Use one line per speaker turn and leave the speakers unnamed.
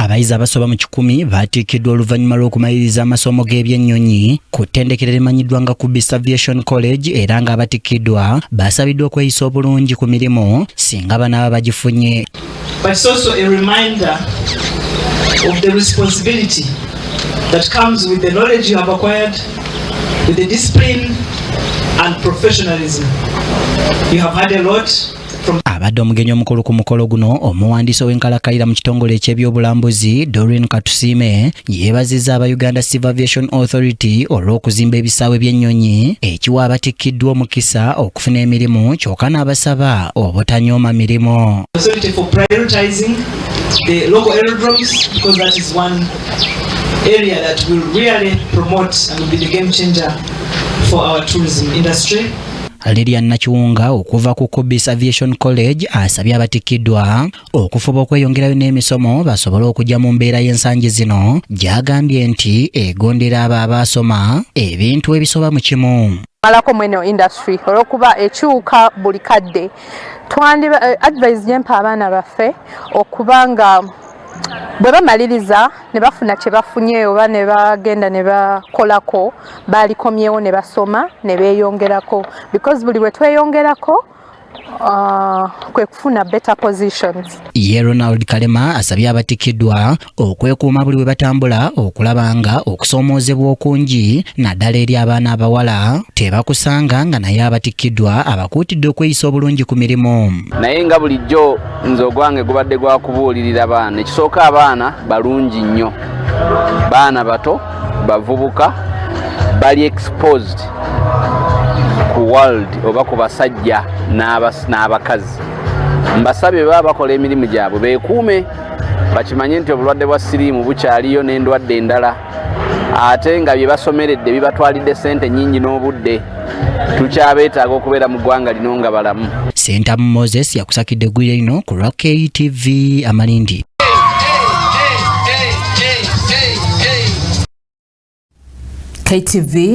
Abayizi abasoba mu 10 batikiddwa oluvannyuma lw'okumaliriza amasomo g'ebyennyonyi ku ttendekero erimanyiddwa nga Kubisa Aviation College era nga abatikiddwa basabiddwa okweyisa obulungi ku mirimu singa banaaba bagifunye.
But it's also a reminder of the responsibility that comes with the knowledge you have acquired, with the discipline and professionalism. You have had a lot.
Abadde omugenyi omukulu ku mukolo guno omuwandiisi w'enkalakkalira mu kitongole eky'ebyobulambuzi Doreen Katusime yeebazizza aba Uganda Civil Aviation Authority olw'okuzimba ebisaawe by'ennyonyi ekiwa abatikkiddwa omukisa okufuna emirimu kyokka n'abasaba obutanyooma mirimu.
For prioritizing the local aerodromes because that is one area that will really promote and will be the game changer for our tourism industry.
Lilian Nakiwunga okuva ku Kubisa Aviation College asabye abatikiddwa okufuba okweyongerayo n'emisomo basobole okujja mu mbeera y'ensangi zino gy'agambye nti egondera abo abasoma ebintu ebisoba mu kimu.
Malako mweno industry olwokuba ekyuka buli kadde advice gyempa abaana baffe okubanga bwe bamaliriza ne bafuna kye bafunye oba ne bagenda ne bakolako balikomyewo ne basoma ne beeyongerako because buli bwe tweyongerako kwe kufuna better positions.
Ye Ronald Kalema asabye abatikiddwa okwekuuma buli bwe batambula okulaba nga okusoomoozebwa okungi naddala eri abaana abawala tebakusanga nga naye abatikiddwa abakuutidde okweyisa obulungi ku mirimu.
Naye nga bulijjo nze ogwange gubadde gwa kubuulirira baana ekisooka abaana balungi nnyo, baana bato bavubuka bali exposed ku world oba ku basajja n'abakazi. Mbasabye baba bakola emirimu gyabwe beekuume bakimanye nti obulwadde bwa siriimu bukyaliyo n'endwadde endala ate nga bye basomeredde bibatwalidde ssente nnyingi n'obudde tukyabeetaaga okubeera mu ggwanga lino nga balamu.
Sentamu Moses yakusakidde eggwire lino ku Rock TV Amalindi.
KTV